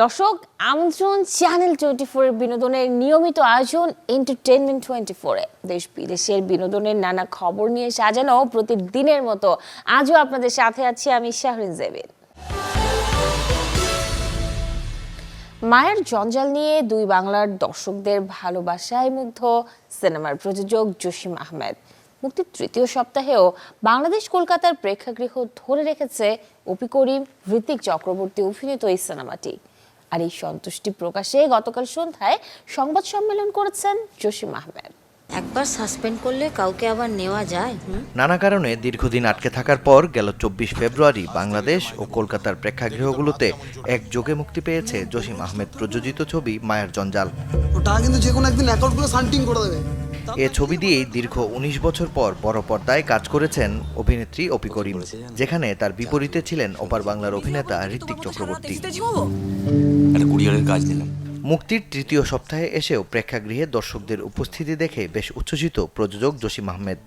দর্শক, আমন্ত্রণ চ্যানেল 24 এর বিনোদনের নিয়মিত আয়োজন এন্টারটেইনমেন্ট 24 এ দেশ বিদেশের বিনোদনের নানা খবর নিয়ে সাজানো প্রতিদিনের মতো আজও আপনাদের সাথে আছি আমি শাহরিন জেবিন। মায়ের জঞ্জাল নিয়ে দুই বাংলার দর্শকদের ভালোবাসায় মুগ্ধ সিনেমার প্রযোজক জসিম আহমেদ মুক্তির তৃতীয় সপ্তাহেও বাংলাদেশ কলকাতার প্রেক্ষাগৃহ ধরে রেখেছে অপি করিম, ঋত্বিক চক্রবর্তী অভিনীত এই সিনেমাটি। আর এই সন্তুষ্টি প্রকাশে গতকাল সন্ধ্যায় সংবাদ সম্মেলন করেছেন জসিম আহমেদ। একবার সাসপেন্ড করলে কাউকে আবার নেওয়া যায়? নানা কারণে দীর্ঘদিন আটকে থাকার পর গেল 24 ফেব্রুয়ারি বাংলাদেশ ও কলকাতার প্রেক্ষাগৃহগুলোতে একযোগে মুক্তি পেয়েছে জসিম আহমেদ প্রযোজিত ছবি মায়ের জঞ্জাল। ওটা কিন্তু যে কোনো একদিন অ্যাকাউন্টগুলো শান্টিং করে দেবে। এ ছবি দিয়েই দীর্ঘ 19 বছর পর বড় পর্দায় কাজ করেছেন অভিনেত্রী অপি করিম, যেখানে তার বিপরীতে ছিলেন ওপার বাংলার অভিনেতা ঋত্বিক চক্রবর্তী। মুক্তির তৃতীয় সপ্তাহে এসেও প্রেক্ষাগৃহে দর্শকদের উপস্থিতি দেখে বেশ উচ্ছ্বসিত প্রযোজক জসিম আহমেদ।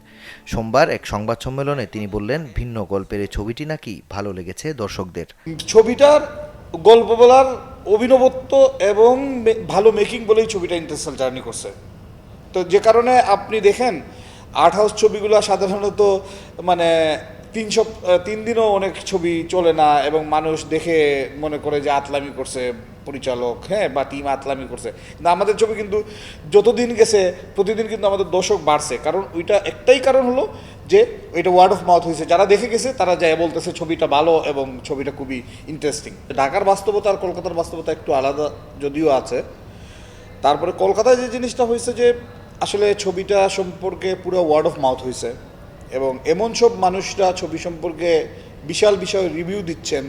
সোমবার এক সংবাদ সম্মেলনে তিনি বললেন, ভিন্ন গল্পের এই ছবিটি নাকি ভালো লেগেছে দর্শকদের। ছবিটার গল্প বলার অভিনবত্ব এবং ভালো মেকিং বলেই ছবিটা ইন্টারন্যাশনাল জার্নি করছে। তো যে কারণে আপনি দেখেন আর্ট হাউস ছবিগুলো সাধারণত মানে 3 দিনও অনেক ছবি চলে না এবং মানুষ দেখে মনে করে যে আতলামি করছে পরিচালক, বা টিম আতলামি করছে। কিন্তু আমাদের ছবি কিন্তু যতদিন গেছে প্রতিদিন কিন্তু আমাদের দর্শক বাড়ছে। কারণ ওইটা একটাই কারণ হলো যে ওইটা ওয়ার্ড অফ মাউথ হয়েছে। যারা দেখে গেছে তারা যায় বলতেছে ছবিটা ভালো এবং ছবিটা খুবই ইন্টারেস্টিং। ঢাকার বাস্তবতা আর কলকাতার বাস্তবতা একটু আলাদা যদিও আছে। তারপরে কলকাতায় যে জিনিসটা হয়েছে যে আসলে ছবিটা সম্পর্কে পুরো ওয়ার্ড অফ মাউথ হয়েছে এবং এমন সব মানুষরা ছবি সম্পর্কে বিশাল বিষয় রিভিউ দিচ্ছেন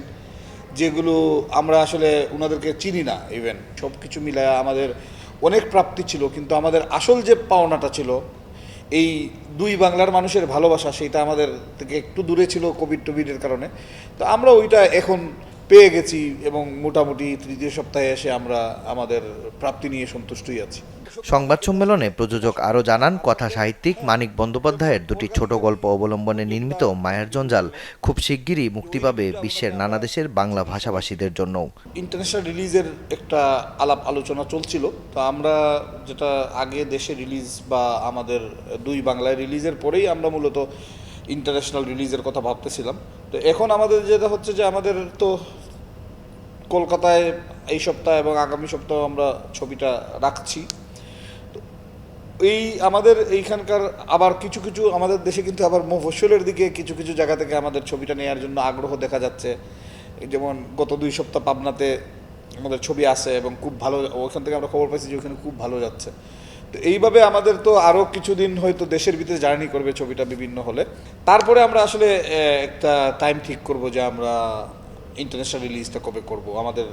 যেগুলো আমরা আসলে ওনাদেরকে চিনি না। ইভেন সব কিছু মিলায় আমাদের অনেক প্রাপ্তি ছিল, কিন্তু আমাদের আসল যে পাওনাটা ছিল এই দুই বাংলার মানুষের ভালোবাসা, সেটা আমাদের থেকে একটু দূরে ছিল কোভিডের কারণে। তো আমরা ওইটা এখন পেয়ে গেছি এবং মোটামুটি তৃতীয় সপ্তাহে এসে আমরা আমাদের প্রাপ্তি নিয়ে সন্তুষ্টই আছি। সংবাদ সম্মেলনে প্রযোজক আরও জানান, কথা সাহিত্যিক মানিক বন্দ্যোপাধ্যায়ের দুটি ছোট গল্প অবলম্বনে নির্মিত মায়ের জঞ্জাল খুব শিগগিরই মুক্তি পাবে বিশ্বের নানা দেশের বাংলা ভাষাভাষীদের জন্য। ইন্টারন্যাশনাল রিলিজের একটা আলাপ আলোচনা চলছিল। তো আমরা যেটা আগে দেশে রিলিজ বা আমাদের দুই বাংলায় রিলিজের পরেই আমরা মূলত ইন্টারন্যাশনাল রিলিজের কথা ভাবতেছিলাম। তো এখন আমাদের যেটা হচ্ছে যে আমাদের তো কলকাতায় এই সপ্তাহ এবং আগামী সপ্তাহ আমরা ছবিটা রাখছি। এই আমাদের এইখানকার আবার কিছু কিছু আমাদের দেশে কিন্তু আবার মফস্বলের দিকে কিছু কিছু জায়গা থেকে আমাদের ছবিটা নেওয়ার জন্য আগ্রহ দেখা যাচ্ছে। যেমন গত 2 সপ্তাহ পাবনাতে আমাদের ছবি আছে এবং খুব ভালো, ওখান থেকে আমরা খবর পাইছি যে ওখানে খুব ভালো যাচ্ছে। তো এইভাবে আমাদের তো আরও কিছুদিন হয়তো দেশের ভিতরে জার্নি করবে ছবিটা বিভিন্ন হলে। তারপরে আমরা আসলে একটা টাইম ঠিক করব যে আমরা ইন্টারন্যাশনাল রিলিজটা কবে করব। আমাদের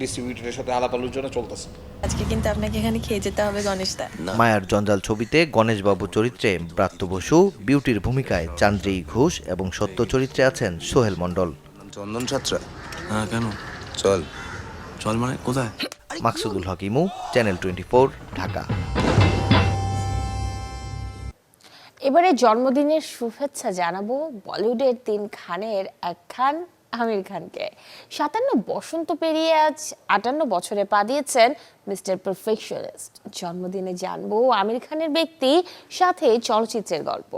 ডিস্ট্রিবিউটরের সাথে আলাপ আলোচনা চলতেছে। আজকে কিন্তু আপনাকে এখানে খেয়ে যেতে হবে গণেশদা। মায়ার জঞ্জাল ছবিতে গণেশবাবু চরিত্রে ব্রাত্য বসু, বিউটির ভূমিকায় চান্দ্রী ঘোষ এবং সত্য চরিত্রে আছেন সোহেল মণ্ডল। চন্দন সাতরা? হ্যাঁ, কেন? চল চল মানে কোথায়? মাকসুদুল হক ইমু, চ্যানেল 24, ঢাকা। এবারে জন্মদিনের শুভেচ্ছা জানাবো বলিউডের 3 খানের এক খান আমির খানকে। 57 বসন্ত পেরিয়ে আজ 58 বছরে পা দিয়েছেন মিস্টার পারফেকশনিস্ট। জন্মদিনে জানবো আমির খানের ব্যক্তি, সাথে চলচ্চিত্রের গল্প।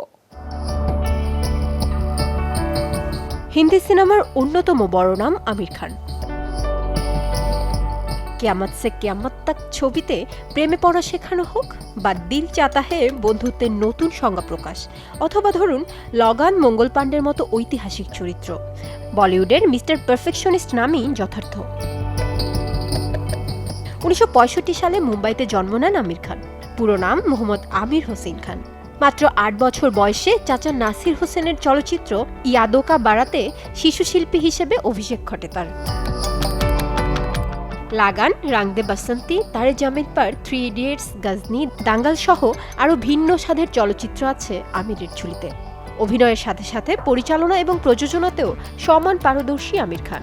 হিন্দি সিনেমার অন্যতম বড় নাম আমির খান। কিয়ামত সে কিয়ামত তাক ছবিতে প্রেমে পড়া শেখানো হোক, বা দিল চাতা হে বন্ধুত্বের নতুন সংজ্ঞা প্রকাশ, অথবা ধরুন লাগান মঙ্গল পাণ্ডের মতো ঐতিহাসিক চরিত্র, বলিউডের মিস্টার পারফেকশনিস্ট নামই যথার্থ। 1965 সালে মুম্বাইতে জন্ম নেন আমির খান। পুরো নাম মোহাম্মদ আমির হোসেন খান। মাত্র 8 বছর বয়সে চাচা নাসির হোসেনের চলচ্চিত্র ইয়াদো কা বারাতে শিশু শিল্পী হিসেবে অভিষেক ঘটে তার। লাগান, রাং দে বাসন্তী, তারে জামিন পার, 3 ইডিয়টস, গজনি, দাঙ্গাল সহ আরও ভিন্ন স্বাদের চলচ্চিত্র আছে আমিরের ঝুলিতে। অভিনয়ের সাথে সাথে পরিচালনা এবং প্রযোজনাতেও সমান পারদর্শী আমির খান।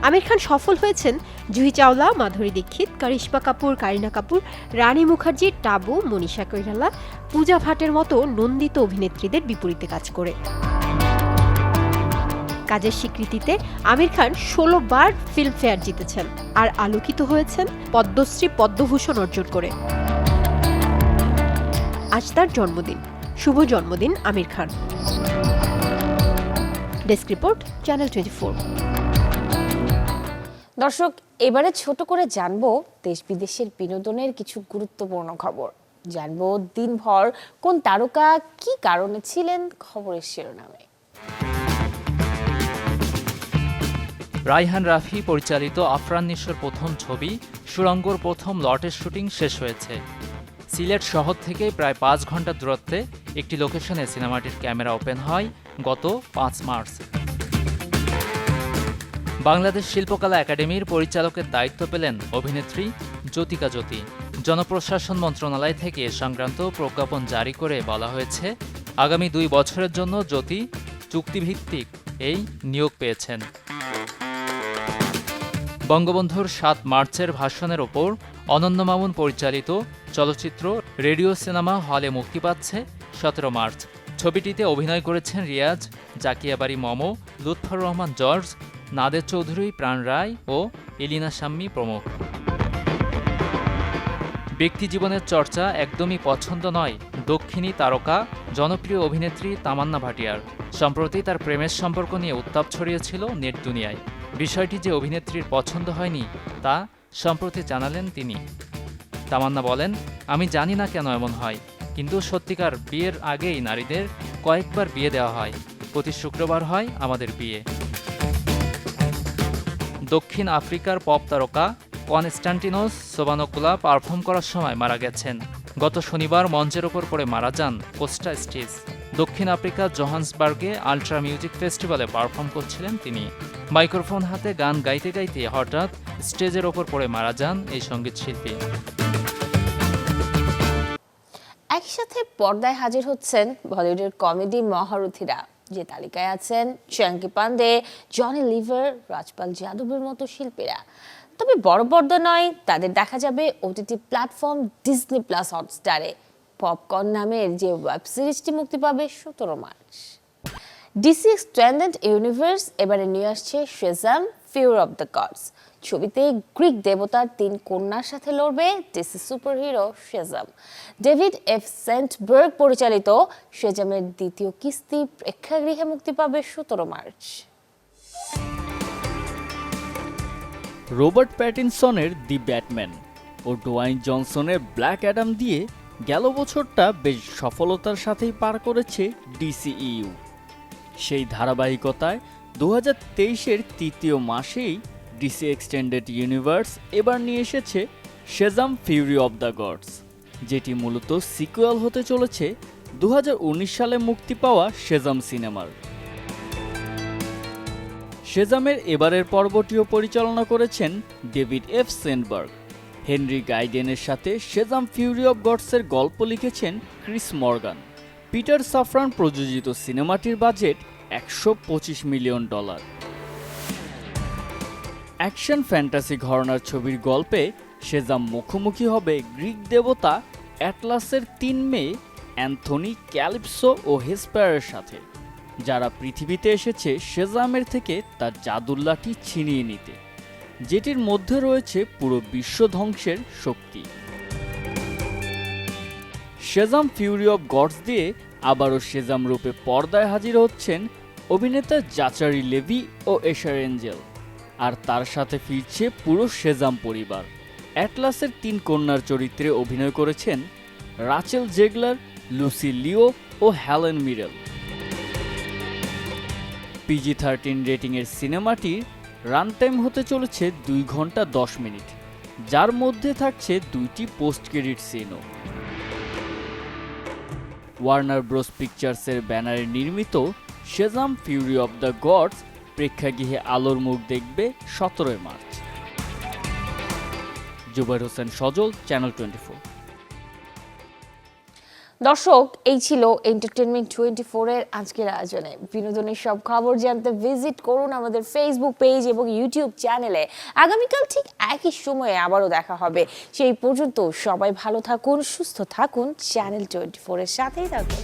আমির খান সফল হয়েছেন জুহি চাওলা, মাধুরী দীক্ষিত, করিশ্মা কাপুর, কারিনা কাপুর, রানী মুখার্জি, টাবু, মনীষা কৈরালা, পূজা ভাটের মতো নন্দিত অভিনেত্রীদের বিপরীতে কাজ করে। কাজের স্বীকৃতিতে আমির খান ১৬ বার ফিল্মফেয়ার জিতেছেন আর আলোকিত হয়েছেন পদ্মশ্রী পদ্মভূষণ অর্জন করে। আজ তার জন্মদিন। শুভ জন্মদিন Aamir Khan. Desk report, channel 24। দর্শক, এবারে ছোট করে জানবো দেশ বিদেশের বিনোদনের কিছু গুরুত্বপূর্ণ খবর। জানবো দিনভর কোন তারকা কি কারণে ছিলেন খবরের শিরোনামে। রায়হান রাফি পরিচালিত আফরান নিশোর প্রথম ছবি সুড়ঙ্গর প্রথম লটের শুটিং শেষ হয়েছে। সিলেট শহর থেকে প্রায় ৫ ঘন্টা দূরত্বে একটি লোকেশনে সিনেমাটির ক্যামেরা ওপেন হয় গত ৫ মার্চ। বাংলাদেশ শিল্পকলা একাডেমির পরিচালকের দায়িত্ব পেলেন অভিনেত্রী জ্যোতিকা জ্যোতি। জনপ্রশাসন মন্ত্রণালয় থেকে এ সংক্রান্ত প্রজ্ঞাপন জারি করে বলা হয়েছে, আগামী ২ বছরের জন্য জ্যোতি চুক্তিভিত্তিক এই নিয়োগ পেয়েছেন। বঙ্গবন্ধুর ৭ মার্চের ভাষণের ওপর অনন্য মামুন পরিচালিত চলচ্চিত্র রেডিও সিনেমা হলে মুক্তি পাচ্ছে ১৭ মার্চ। ছবিটিতে অভিনয় করেছেন রিয়াজ, জাকিয়া বারি মম, লুৎফর রহমান জর্জ, নাদের চৌধুরী, প্রাণ রায় ও এলিনা শাম্মী প্রমুখ। ব্যক্তিজীবনের চর্চা একদমই পছন্দ নয় দক্ষিণী তারকা জনপ্রিয় অভিনেত্রী তামান্না ভাটিয়ার। সম্প্রতি তার প্রেমের সম্পর্ক নিয়ে উত্তাপ ছড়িয়েছিল নেট দুনিয়ায়। বিষয়টি যে অভিনেত্রীর পছন্দ হয়নি তা সম্প্রতি জানালেন তিনি। তামান্না বলেন, আমি জানি না কেন এমন হয়, কিন্তু সত্যিকার বিয়ের আগেই নারীদের কয়েকবার বিয়ে দেওয়া হয়। প্রতি শুক্রবার হয় আমাদের বিয়ে। দক্ষিণ আফ্রিকার পপ তারকা কনস্টান্টিনোস সোবানোকুলা পারফর্ম করার সময় মারা গেছেন। গত শনিবার মঞ্চের ওপর পড়ে মারা যান কোস্টা স্টিচ। দক্ষিণ আফ্রিকার জোহান্সবার্গে আল্ট্রা মিউজিক ফেস্টিভ্যালে পারফর্ম করছিলেন তিনি। মাইক্রোফোন হাতে গান গাইতে গাইতে হঠাৎ স্টেজের ওপর পড়ে মারা যান এই সঙ্গীতশিল্পী। একই সাথে পর্দায় হাজির হচ্ছেন বলিউডের কমেডি মহারথীরা। যে তালিকায় আছেন চাঙ্কি পান্ডে, জনি লিভার, রাজপাল যাদবের মতো শিল্পীরা। তবে বড় পর্দা নয়, তাদের দেখা যাবে ওটিটি প্ল্যাটফর্ম ডিজনি প্লাস হটস্টারে। পপকর্ন নামের যে ওয়েব সিরিজটি মুক্তি পাবে ১৭ মার্চ। ডিসি এক্সটেন্ডেড ইউনিভার্স এবারে নিয়ে আসছে Shazam Fury of the Gods. ছবিতে গ্রিক দেবতার ৩ কন্যার সাথে লড়বে DC superhero Shazam. David F Sandberg পরিচালিত শেজামের দ্বিতীয় কিস্তি প্রেক্ষাগৃহে মুক্তি পাবে ১৭ মার্চ। রবার্ট প্যাটিনসনের দি ব্যাটম্যান ও ডোয়াইন জনসনের ব্ল্যাক অ্যাডাম দিয়ে গেল বছরটা বেশ সফলতার সাথেই পার করেছে ডিসিইউ। সেই ধারাবাহিকতায় ২০২৩-এর তৃতীয় মাসেই ডিসি এক্সটেন্ডেড ইউনিভার্স এবার নিয়ে এসেছে শেজাম ফিউরি অব দ্য গডস, যেটি মূলত সিকুয়েল হতে চলেছে ২০১৯ সালে মুক্তি পাওয়া শেজাম সিনেমার। শেজামের এবারের পর্বটিও পরিচালনা করেছেন ডেভিড এফ সেন্টবার্গ। হেনরি গাইডেনের সাথে শেজাম ফিউরি অব গডসের গল্প লিখেছেন ক্রিস মর্গান। পিটার সাফরান প্রযোজিত সিনেমাটির বাজেট $১২৫ মিলিয়ন। অ্যাকশন ফ্যান্টাসি ঘরানার ছবির গল্পে শেজাম মুখোমুখি হবে গ্রিক দেবতা অ্যাটলাসের ৩ মেয়ে অ্যান্থনি, ক্যালিপসো ও হেসপারের সাথে, যারা পৃথিবীতে এসেছে শেজামের থেকে তার জাদুর লাঠি ছিনিয়ে নিতে, যেটির মধ্যে রয়েছে পুরো বিশ্ব ধ্বংসের শক্তি। শেজাম ফিউরি অব গডস দিয়ে আবারও শেজাম রূপে পর্দায় হাজির হচ্ছেন অভিনেতা জাচারি লেভি ও এশার এঞ্জেল, আর তার সাথে ফিরছে পুরো শেজাম পরিবার। অ্যাটলাসের ৩ কন্যার চরিত্রে অভিনয় করেছেন রাচেল জেগলার, লুসি লিও ও হ্যালেন মিরেল। PG-13 রেটিংয়ের সিনেমাটির রান টাইম হতে চলেছে ২ ঘন্টা ১০ মিনিট, যার মধ্যে থাকছে 2টি পোস্ট ক্রেডিট সিনও। ওয়ার্নার ব্রোস পিকচার্সের ব্যানারে নির্মিত শেজাম ফিউরি অব দ্য গডস প্রেক্ষাগৃহে আলোর মুখ দেখবে ১৭ মার্চ। জুবাইর হোসেন সজল, চ্যানেল 24। দর্শক, এই ছিল এন্টারটেনমেন্ট 24-এর আজকের আয়োজনে। বিনোদনের সব খবর জানতে ভিজিট করুন আমাদের ফেসবুক পেজ এবং ইউটিউব চ্যানেলে। আগামীকাল ঠিক একই সময়ে আবারও দেখা হবে। সেই পর্যন্ত সবাই ভালো থাকুন, সুস্থ থাকুন, চ্যানেল 24-এর সাথেই থাকুন।